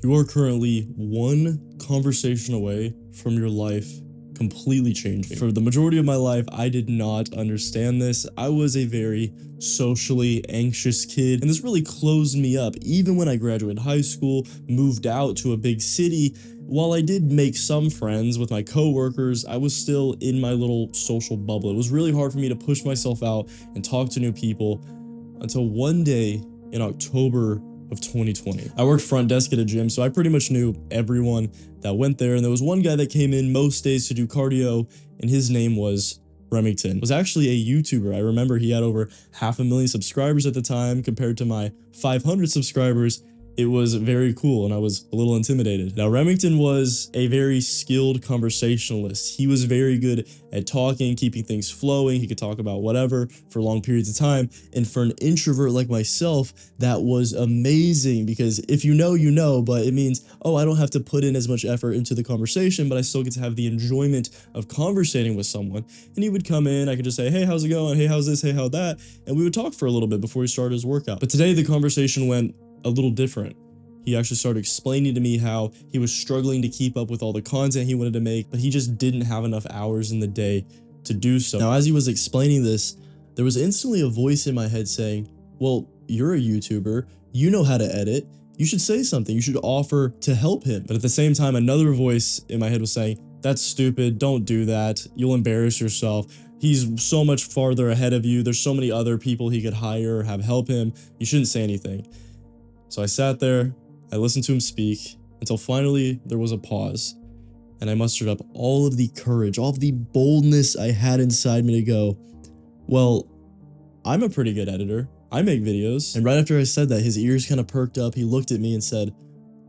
You are currently one conversation away from your life completely changing. For the majority of my life, I did not understand this. I was a very socially anxious kid, and this really closed me up. Even when I graduated high school, moved out to a big city, while I did make some friends with my coworkers, I was still in my little social bubble. It was really hard for me to push myself out and talk to new people until one day in October of 2020. I worked front desk at a gym, so I pretty much knew everyone that went there. And there was one guy that came in most days to do cardio, and his name was Remington. Was actually a YouTuber. I remember he had over 500,000 subscribers at the time compared to my 500 subscribers. It was very cool, and I was a little intimidated. Now, Remington was a very skilled conversationalist. He was very good at talking, keeping things flowing. He could talk about whatever for long periods of time. And for an introvert like myself, that was amazing, because if you know, you know, but it means, oh, I don't have to put in as much effort into the conversation, but I still get to have the enjoyment of conversating with someone. And he would come in, I could just say, hey, how's it going? Hey, how's this? Hey, how that? And we would talk for a little bit before he started his workout. But today the conversation went a little different. He actually started explaining to me how he was struggling to keep up with all the content he wanted to make, but he just didn't have enough hours in the day to do so. Now, as he was explaining this, there was instantly a voice in my head saying, well, you're a YouTuber, you know how to edit, you should say something, you should offer to help him. But at the same time, another voice in my head was saying, that's stupid, don't do that, you'll embarrass yourself. He's so much farther ahead of you, there's so many other people he could hire or have help him, you shouldn't say anything. So I sat there, I listened to him speak, until finally there was a pause, and I mustered up all of the courage, all of the boldness I had inside me to go, well, I'm a pretty good editor, I make videos. And right after I said that, his ears kind of perked up, he looked at me and said,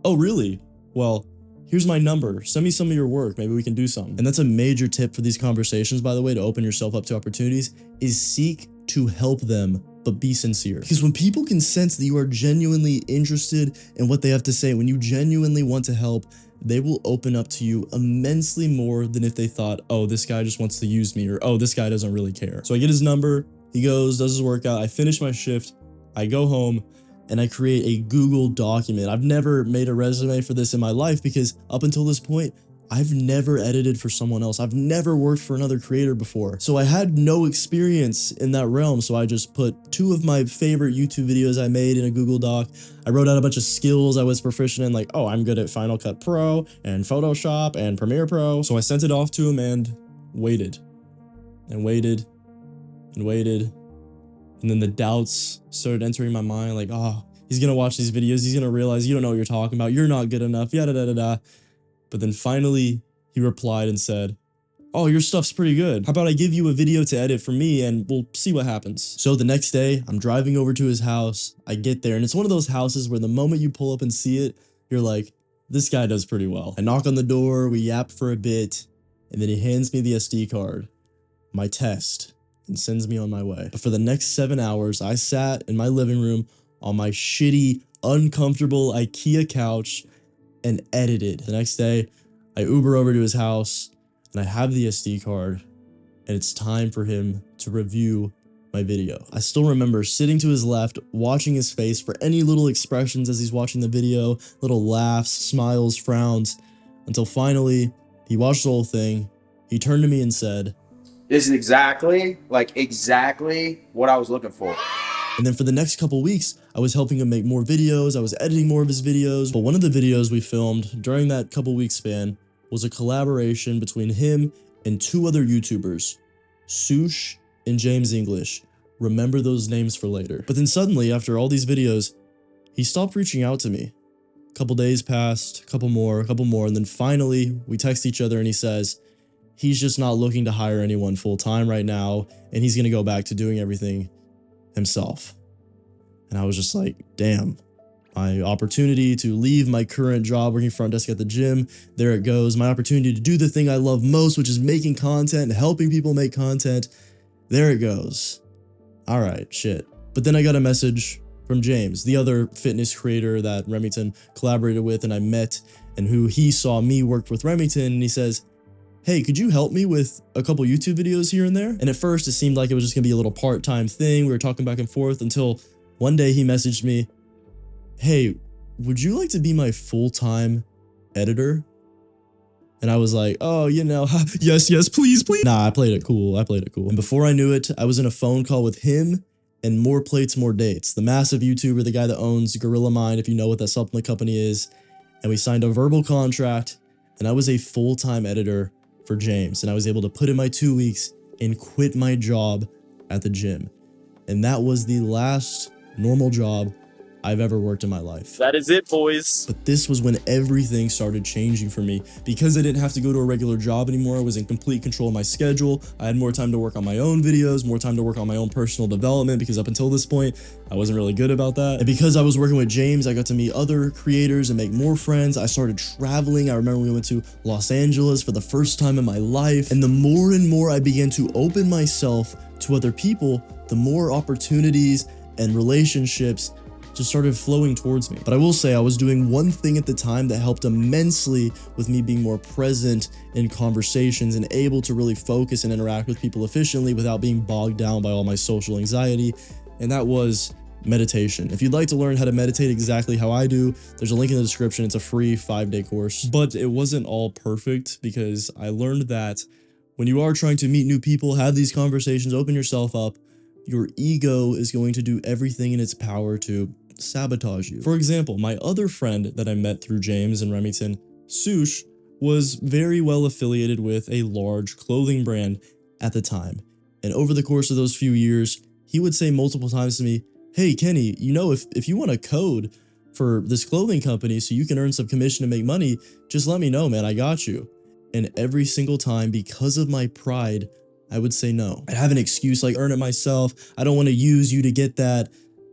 oh really? Well, here's my number, send me some of your work, maybe we can do something. And that's a major tip for these conversations, by the way, to open yourself up to opportunities, is seek to help them, but be sincere. Because when people can sense that you are genuinely interested in what they have to say, when you genuinely want to help, they will open up to you immensely more than if they thought, oh, this guy just wants to use me, or oh, this guy doesn't really care. So I get his number, he goes, does his workout, I finish my shift, I go home, and I create a Google document. I've never made a resume for this in my life because up until this point, I've never edited for someone else. I've never worked for another creator before. So I had no experience in that realm. So I just put 2 of my favorite YouTube videos I made in a Google Doc. I wrote out a bunch of skills I was proficient in, like, oh, I'm good at Final Cut Pro and Photoshop and Premiere Pro. So I sent it off to him and waited and waited and waited. And then the doubts started entering my mind, like, oh, he's gonna watch these videos. He's gonna realize you don't know what you're talking about. You're not good enough, yada, da, da, da. But then finally, he replied and said, oh, your stuff's pretty good. How about I give you a video to edit for me and we'll see what happens. So the next day, I'm driving over to his house. I get there, and it's one of those houses where the moment you pull up and see it, you're like, this guy does pretty well. I knock on the door, we yap for a bit, and then he hands me the SD card, my test, and sends me on my way. But for the next 7 hours, I sat in my living room on my shitty, uncomfortable IKEA couch and edited. The next day, I Uber over to his house and I have the SD card, and it's time for him to review my video. I still remember sitting to his left, watching his face for any little expressions as he's watching the video, little laughs, smiles, frowns, until finally he watched the whole thing. He turned to me and said, this is exactly what I was looking for. And then for the next couple weeks, I was helping him make more videos. I was editing more of his videos. But one of the videos we filmed during that couple week span was a collaboration between him and 2 other YouTubers, Sush and James English. Remember those names for later. But then suddenly, after all these videos, he stopped reaching out to me. A couple days passed, a couple more, and then finally we text each other and he says, he's just not looking to hire anyone full time right now, and he's gonna go back to doing everything himself. And I was just like, damn, my opportunity to leave my current job working front desk at the gym, there it goes. My opportunity to do the thing I love most, which is making content and helping people make content, there it goes. All right, shit. But then I got a message from James, the other fitness creator that Remington collaborated with and I met, and who he saw me work with Remington, and he says, hey, could you help me with a couple YouTube videos here and there? And at first it seemed like it was just gonna be a little part-time thing. We were talking back and forth until one day he messaged me, hey, would you like to be my full-time editor? And I was like, oh, yes, please. Nah, I played it cool. And before I knew it, I was in a phone call with him and More Plates, More Dates, the massive YouTuber, the guy that owns Gorilla Mind, if you know what that supplement company is. And we signed a verbal contract, and I was a full-time editor for James. And I was able to put in my 2 weeks and quit my job at the gym. And that was the last normal job I've ever worked in my life. That is it, boys. But this was when everything started changing for me. Because I didn't have to go to a regular job anymore, I was in complete control of my schedule. I had more time to work on my own videos, more time to work on my own personal development, because up until this point, I wasn't really good about that. And because I was working with James, I got to meet other creators and make more friends. I started traveling. I remember we went to Los Angeles for the first time in my life. And the more and more I began to open myself to other people, the more opportunities and relationships just started flowing towards me. But I will say I was doing one thing at the time that helped immensely with me being more present in conversations and able to really focus and interact with people efficiently without being bogged down by all my social anxiety, and that was meditation. If you'd like to learn how to meditate exactly how I do, there's a link in the description. It's a free 5-day course. But it wasn't all perfect, because I learned that when you are trying to meet new people, have these conversations, open yourself up, your ego is going to do everything in its power to sabotage you. For example, my other friend that I met through James and Remington, Sush, was very well affiliated with a large clothing brand at the time. And over the course of those few years, he would say multiple times to me, hey, Kenny, if you want a code for this clothing company so you can earn some commission and make money, just let me know, man, I got you. And every single time, because of my pride, I would say no. I'd have an excuse like, earn it myself. I don't want to use you to get that.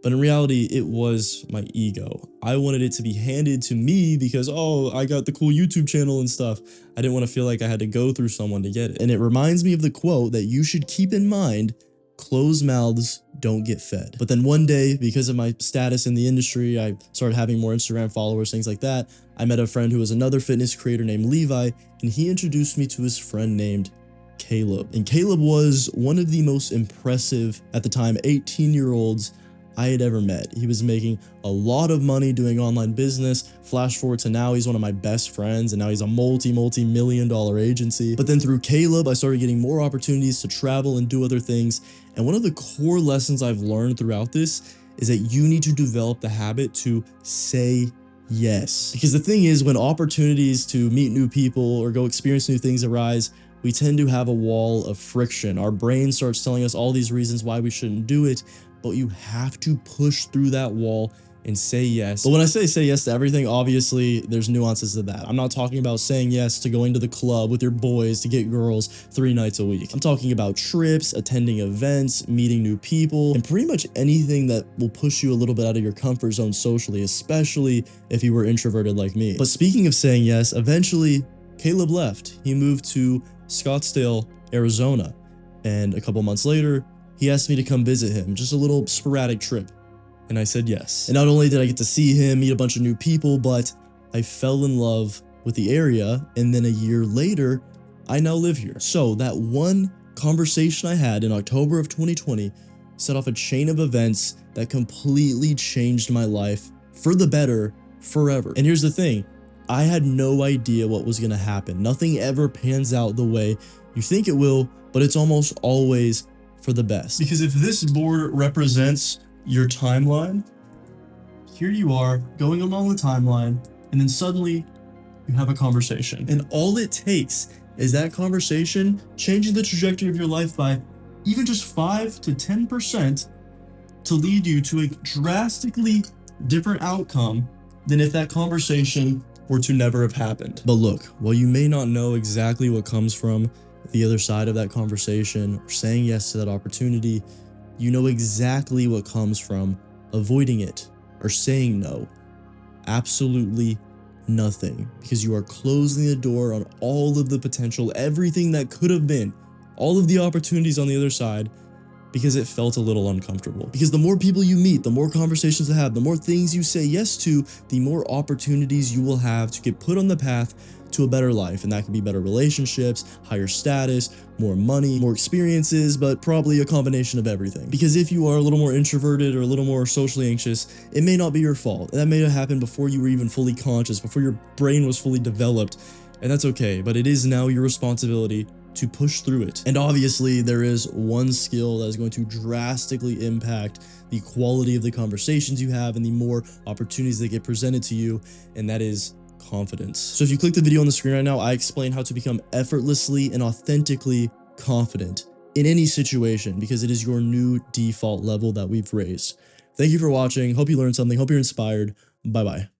But in reality, it was my ego. I wanted it to be handed to me because, oh, I got the cool YouTube channel and stuff. I didn't want to feel like I had to go through someone to get it. And it reminds me of the quote that you should keep in mind: closed mouths don't get fed. But then one day, because of my status in the industry, I started having more Instagram followers, things like that. I met a friend who was another fitness creator named Levi, and he introduced me to his friend named Caleb. And Caleb was one of the most impressive, at the time, 18-year-olds I had ever met. He was making a lot of money doing online business. Flash forward to now, he's one of my best friends, and now he's a multi-million-dollar agency. But then through Caleb, I started getting more opportunities to travel and do other things. And one of the core lessons I've learned throughout this is that you need to develop the habit to say yes. Because the thing is, when opportunities to meet new people or go experience new things arise, we tend to have a wall of friction. Our brain starts telling us all these reasons why we shouldn't do it, but you have to push through that wall and say yes. But when I say yes to everything, obviously there's nuances to that. I'm not talking about saying yes to going to the club with your boys to get girls 3 nights a week. I'm talking about trips, attending events, meeting new people, and pretty much anything that will push you a little bit out of your comfort zone socially, especially if you were introverted like me. But speaking of saying yes, eventually Caleb left. He moved to Scottsdale, Arizona, and a couple months later, he asked me to come visit him, just a little sporadic trip, and I said yes. And not only did I get to see him, meet a bunch of new people, but I fell in love with the area, and then a year later, I now live here. So that one conversation I had in October of 2020 set off a chain of events that completely changed my life for the better forever. And here's the thing, I had no idea what was gonna happen. Nothing ever pans out the way you think it will, but it's almost always for the best. Because if this board represents your timeline, here you are going along the timeline, and then suddenly you have a conversation. And all it takes is that conversation changing the trajectory of your life by even just 5 to 10% to lead you to a drastically different outcome than if that conversation were to never have happened. But look, while you may not know exactly what comes from the other side of that conversation or saying yes to that opportunity, you know exactly what comes from avoiding it or saying no. Absolutely nothing, because you are closing the door on all of the potential, everything that could have been, all of the opportunities on the other side, because it felt a little uncomfortable. Because the more people you meet, the more conversations you have, the more things you say yes to, the more opportunities you will have to get put on the path to a better life. And that could be better relationships, higher status, more money, more experiences, but probably a combination of everything. Because if you are a little more introverted or a little more socially anxious, it may not be your fault. That may have happened before you were even fully conscious, before your brain was fully developed, and that's okay. But it is now your responsibility to push through it. And obviously there is one skill that is going to drastically impact the quality of the conversations you have and the more opportunities that get presented to you, and that is confidence. So if you click the video on the screen right now, I explain how to become effortlessly and authentically confident in any situation, because it is your new default level that we've raised. Thank you for watching. Hope you learned something. Hope you're inspired. Bye-bye.